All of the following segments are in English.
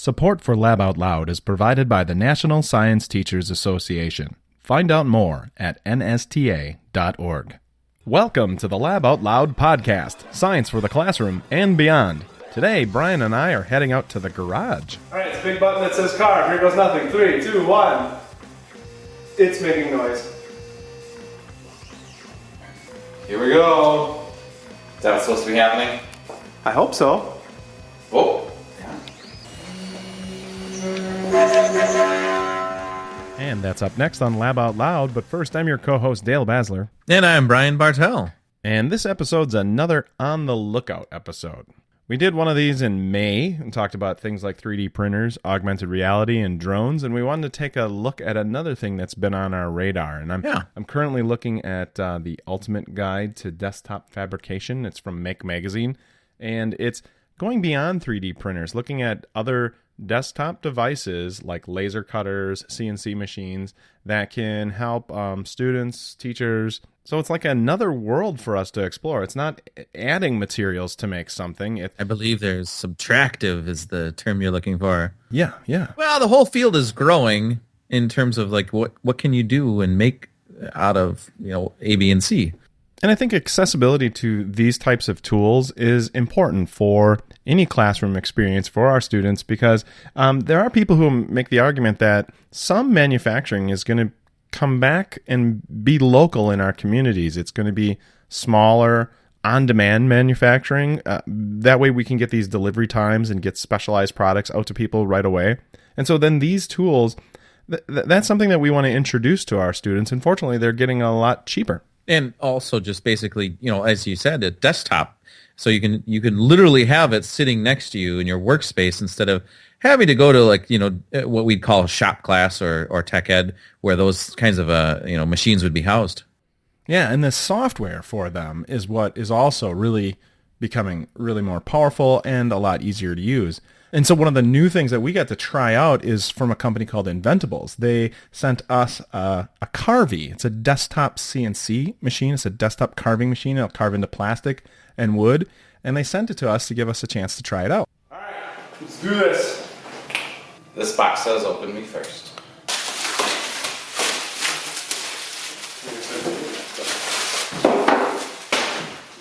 Support for Lab Out Loud is provided by the National Science Teachers Association. Find out more at nsta.org. Welcome to the Lab Out Loud podcast, science for the classroom and beyond. Today, Brian and I are heading out to the garage. All right, it's a big button that says carve. Here goes nothing. 3, 2, 1. It's making noise. Here we go. Is that what's supposed to be happening? I hope so. Oh. And that's up next on Lab Out Loud, but first I'm your co-host Dale Basler. And I'm Brian Bartel. And this episode's another On the Lookout episode. We did one of these in May and talked about things like 3D printers, augmented reality, and drones, and we wanted to take a look at another thing that's been on our radar. And I'm currently looking at the Ultimate Guide to Desktop Fabrication. It's from Make Magazine, and it's going beyond 3D printers, looking at other desktop devices like laser cutters, CNC machines that can help students, teachers. So it's like another world for us to explore. It's not adding materials to make something. I believe there's subtractive is the term you're looking for. Yeah. Well, the whole field is growing in terms of like what can you do and make out of, A, B, and C. And I think accessibility to these types of tools is important for any classroom experience for our students because there are people who make the argument that some manufacturing is going to come back and be local in our communities. It's going to be smaller, on-demand manufacturing. That way we can get these delivery times and get specialized products out to people right away. And so then these tools, that's something that we want to introduce to our students. Unfortunately, they're getting a lot cheaper. And also just basically, as you said, a desktop. So you can literally have it sitting next to you in your workspace instead of having to go to what we'd call shop class or tech ed where those kinds of machines would be housed. Yeah, and the software for them is what is also really becoming really more powerful and a lot easier to use. And so one of the new things that we got to try out is from a company called Inventables. They sent us a Carvey. It's a desktop CNC machine. It's a desktop carving machine. It'll carve into plastic and wood. And they sent it to us to give us a chance to try it out. All right, let's do this. This box says open me first.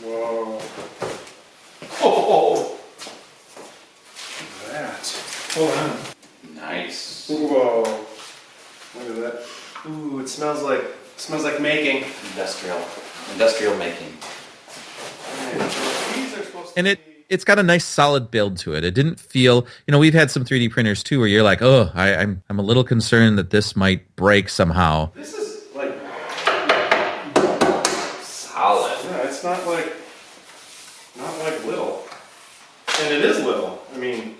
Whoa. Oh. Hold on. Nice. Whoa. Look at that. Ooh, it smells like making. Industrial making. These are supposed to And be... it's got a nice solid build to it. It didn't feel, we've had some 3D printers too where you're like, oh, I'm a little concerned that this might break somehow. This is like Solid. yeah, it's not like little. And it is little. I mean,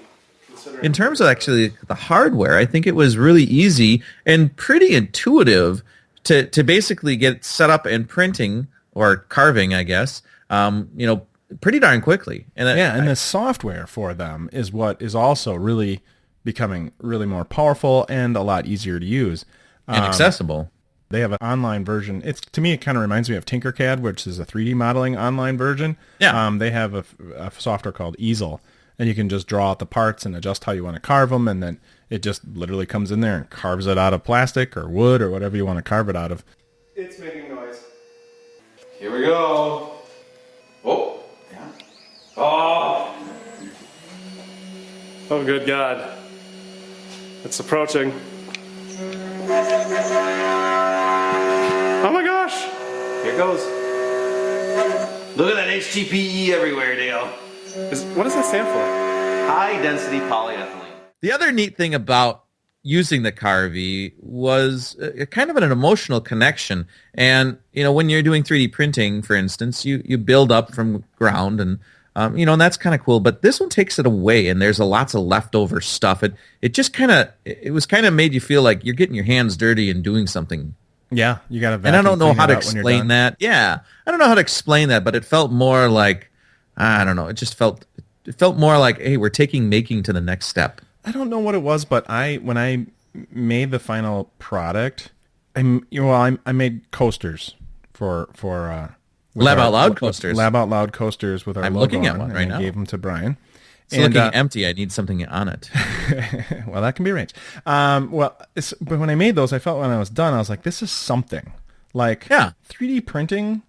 considering In terms of actually the hardware, I think it was really easy and pretty intuitive to basically get set up and printing or carving, I guess, pretty darn quickly. And the software for them is what is also really becoming really more powerful and a lot easier to use. And accessible. They have an online version. To me, it kind of reminds me of Tinkercad, which is a 3D modeling online version. Yeah. They have a software called Easel, and you can just draw out the parts and adjust how you want to carve them, and then it just literally comes in there and carves it out of plastic or wood or whatever you want to carve it out of. it's making noise. Here we go. Oh. Yeah. Oh. Oh, good God. It's approaching. Oh my gosh! Here goes. Look at that HTPE everywhere, Dale. What does that stand for? High density polyethylene. The other neat thing about using the Carvey was kind of an emotional connection. And, when you're doing 3D printing, for instance, you build up from ground and, and that's kind of cool. But this one takes it away and there's lots of leftover stuff. It just it was kind of made you feel like you're getting your hands dirty and doing something. Yeah, you got to. And I don't know how to explain that. Yeah, I don't know how to explain that, but it felt more like, I don't know. It felt more like, hey, we're taking making to the next step. I don't know what it was, but when I made the final product, I made coasters for Lab Out Loud coasters. Lab Out Loud coasters with our I'm logo looking at on, one and right I now. gave them to Brian. It's looking empty. I need something on it. Well, that can be arranged. But when I made those, I felt when I was done, I was like, this is something. Like, 3D printing,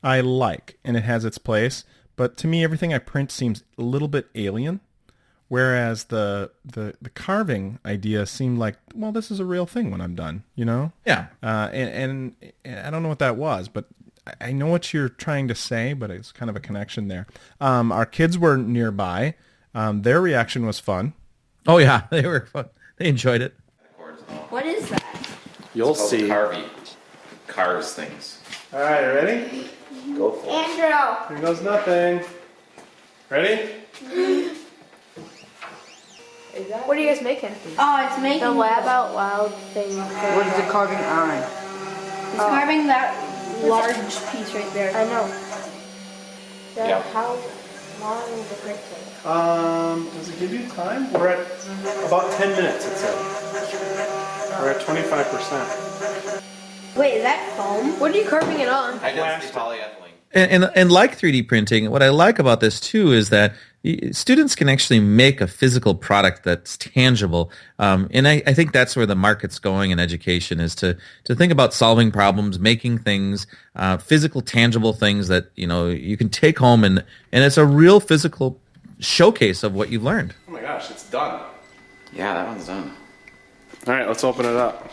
I like, and it has its place. But to me, everything I print seems a little bit alien. Whereas the carving idea seemed like, well, this is a real thing when I'm done, you know? Yeah. And I don't know what that was, but I know what you're trying to say, but it's kind of a connection there. Our kids were nearby. Their reaction was fun. Oh, yeah. They were fun. They enjoyed it. What is that? You'll see. Carvey carves things. All right, ready? Go for it. Andrew. Here goes nothing. Ready? What are you guys making? Oh, it's making the Lab Out Loud thing. What is it carving on? It's carving that large piece right there. I know. Yeah. How long is the print take? Does it give you time? We're at about 10 minutes, it said. We're at 25%. Wait, is that foam? What are you carving it on? High-density polyethylene. And like 3D printing, what I like about this too is that students can actually make a physical product that's tangible. And I think that's where the market's going in education, is to think about solving problems, making things, physical, tangible things that, you know, you can take home, and it's a real physical showcase of what you've learned. Oh my gosh, it's done. Yeah, that one's done. All right, let's open it up.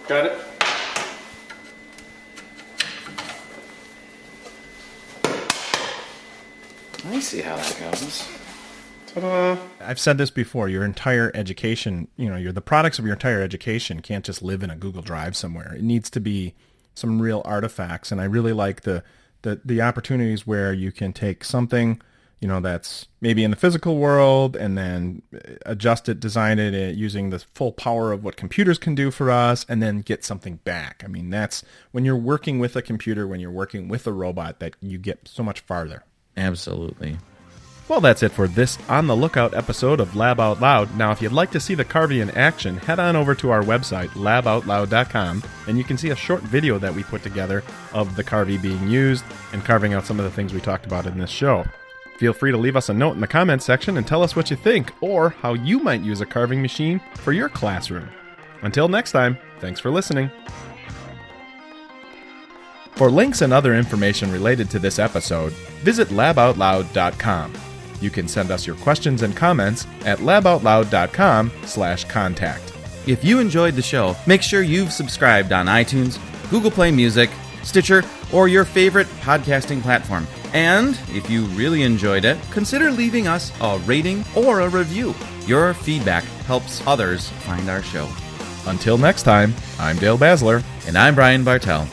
Got it? I see how that goes. Ta-da! I've said this before. Your entire education, the products of your entire education can't just live in a Google Drive somewhere. It needs to be some real artifacts. And I really like the opportunities where you can take something, that's maybe in the physical world, and then adjust it, design it using the full power of what computers can do for us, and then get something back. I mean, that's when you're working with a computer, when you're working with a robot, that you get so much farther. Absolutely. Well, that's it for this On the Lookout episode of Lab Out Loud. Now, if you'd like to see the Carvey in action, head on over to our website, laboutloud.com, and you can see a short video that we put together of the Carvey being used and carving out some of the things we talked about in this show. Feel free to leave us a note in the comments section and tell us what you think, or how you might use a carving machine for your classroom. Until next time, thanks for listening. For links and other information related to this episode, visit laboutloud.com. You can send us your questions and comments at laboutloud.com/contact. If you enjoyed the show, make sure you've subscribed on iTunes, Google Play Music, Stitcher, or your favorite podcasting platform. And if you really enjoyed it, consider leaving us a rating or a review. Your feedback helps others find our show. Until next time, I'm Dale Basler. And I'm Brian Bartel.